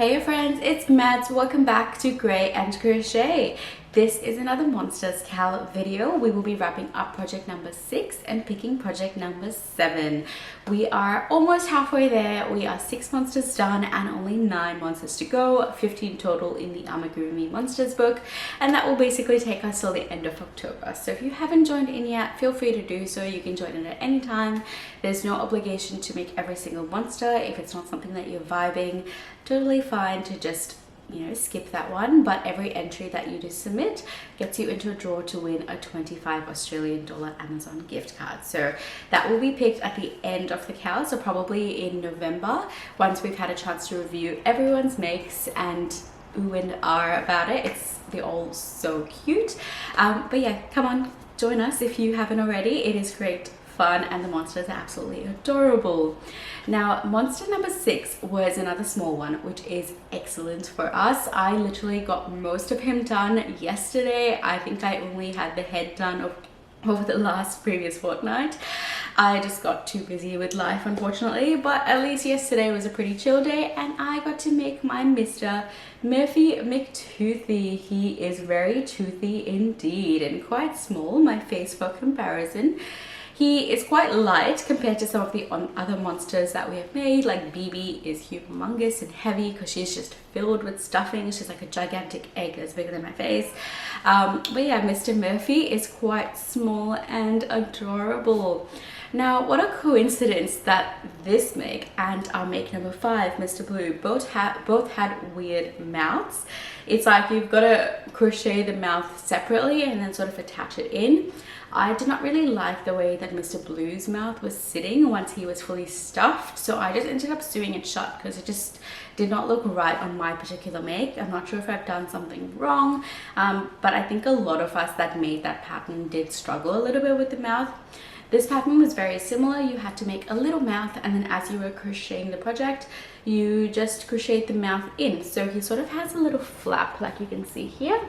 Hey friends, it's Mads. Welcome back to Gray and Crochet. This is another Monsters Cal video. We will be wrapping up project number 6 and picking project number 7. We are almost halfway there. We are 6 monsters done and only 9 monsters to go, 15 total in the Amigurumi Monsters book, and that will basically take us till the end of October. So if you haven't joined in yet, feel free to do so. You can join in at any time. There's no obligation to make every single monster. If it's not something that you're vibing, totally fine to just skip that one, but every entry that you do submit gets you into a draw to win a 25 Australian dollar Amazon gift card. So that will be picked at the end of the cal, so probably in November, once we've had a chance to review everyone's makes and ooh and ah about it. They're all so cute. But yeah, come on, join us if you haven't already. It is great fun and the monsters are absolutely adorable. Now, monster number 6 was another small one, which is excellent for us. I literally got most of him done yesterday. I think I only had the head done over the last previous fortnight. I just got too busy with life, unfortunately, but at least yesterday was a pretty chill day and I got to make my Mr. Murphy McToothy. He is very toothy indeed and quite small, my face for comparison. He is quite light compared to some of the other monsters that we have made. Like BB is humongous and heavy because she's just filled with stuffing. She's like a gigantic egg that's bigger than my face. But yeah, Mr. Murphy is quite small and adorable. Now, what a coincidence that this make and our make number 5, Mr. Blue, both had weird mouths. It's like you've got to crochet the mouth separately and then sort of attach it in. I did not really like the way that Mr. Blue's mouth was sitting once he was fully stuffed, so I just ended up sewing it shut because it just did not look right on my particular make. I'm not sure if I've done something wrong, but I think a lot of us that made that pattern did struggle a little bit with the mouth. This pattern was very similar. You had to make a little mouth and then as you were crocheting the project, you just crocheted the mouth in. So he sort of has a little flap like you can see here.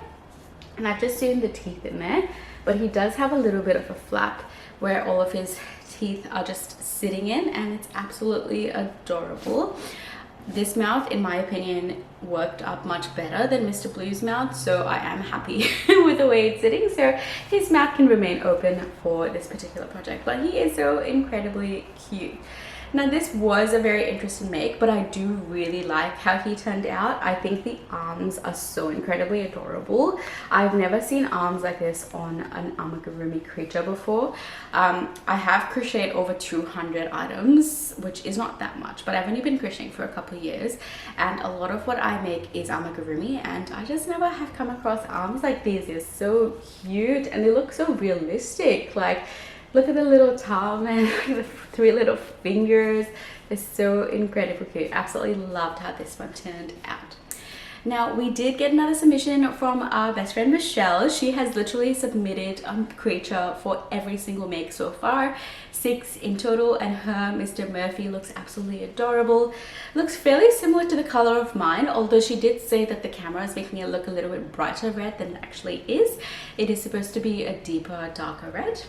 And I've just sewn the teeth in there, but he does have a little bit of a flap where all of his teeth are just sitting in and it's absolutely adorable. This mouth, in my opinion, worked up much better than Mr. Blue's mouth, so I am happy with the way it's sitting. So his mouth can remain open for this particular project, but he is so incredibly cute. Now, this was a very interesting make, but I do really like how he turned out. I think the arms are so incredibly adorable. I've never seen arms like this on an amigurumi creature before. I have crocheted over 200 items, which is not that much, but I've only been crocheting for a couple of years, and a lot of what I make is amigurumi, and I just never have come across arms like these. They're so cute, and they look so realistic. Like, look at the little thumb and the 3 little fingers. They're so incredibly cute. Absolutely loved how this one turned out. Now, we did get another submission from our best friend Michelle. She has literally submitted a creature for every single make so far, 6 in total, and her Mr. Murphy looks absolutely adorable. Looks fairly similar to the color of mine, although she did say that the camera is making it look a little bit brighter red than it actually is. It is supposed to be a deeper, darker red,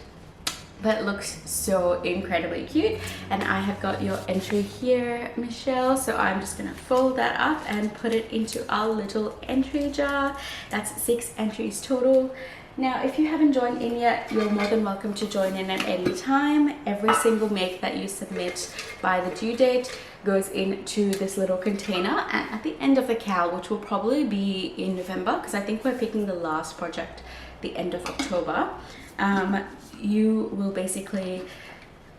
but it looks so incredibly cute. And I have got your entry here, Michelle, so I'm just gonna fold that up and put it into our little entry jar. That's 6 entries total. Now, if you haven't joined in yet, you're more than welcome to join in at any time. Every single make that you submit by the due date goes into this little container, and at the end of the cal, which will probably be in November, because I think we're picking the last project the end of October, you will basically,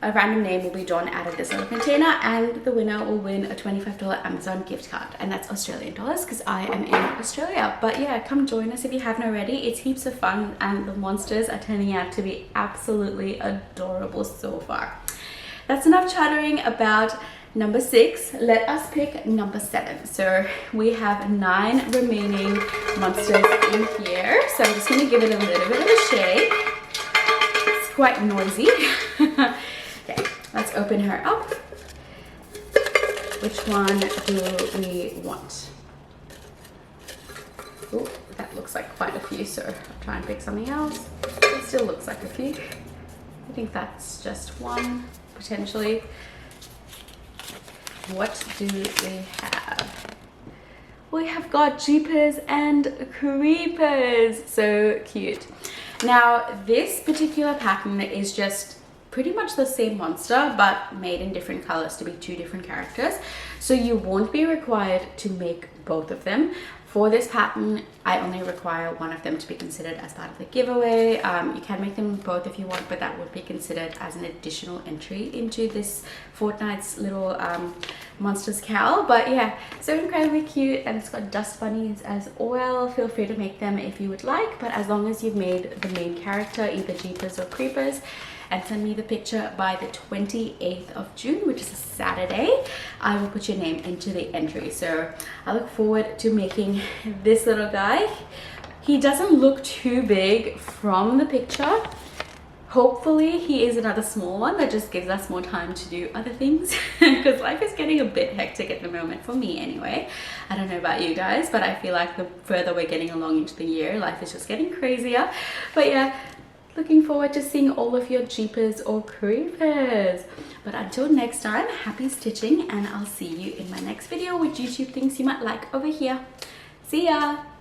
a random name will be drawn out of this little container and the winner will win a $25 Amazon gift card, and that's Australian dollars because I am in Australia. But yeah, come join us if you haven't already. It's heaps of fun and the monsters are turning out to be absolutely adorable so far. That's enough chattering about number 6. Let us pick number 7. So we have 9 remaining monsters in here, so I'm just going to give it a little bit of a shake. Quite noisy. Okay, let's open her up. Which one do we want? Oh, that looks like quite a few, so I'll try and pick something else. It still looks like a few. I think that's just one, potentially. What do we have? we have got Jeepers and Creepers. So cute. Now this particular pattern is just pretty much the same monster but made in different colors to be two different characters, so you won't be required to make both of them. For this pattern, I only require one of them to be considered as part of the giveaway. You can make them both if you want, but that would be considered as an additional entry into this fortnight's little monsters cal. But yeah, so incredibly cute, and it's got dust bunnies as well. Feel free to make them if you would like, but as long as you've made the main character, either Jeepers or Creepers, and send me the picture by the 28th of June, which is a Saturday, I will put your name into the entry. So I look forward to making this little guy. He doesn't look too big from the picture. Hopefully he is another small one that just gives us more time to do other things, because life is getting a bit hectic at the moment, for me anyway. I don't know about you guys, but I feel like the further we're getting along into the year, life is just getting crazier. But yeah, looking forward to seeing all of your Jeepers or Creepers. But until next time, happy stitching, and I'll see you in my next video with YouTube things you might like over here. See ya!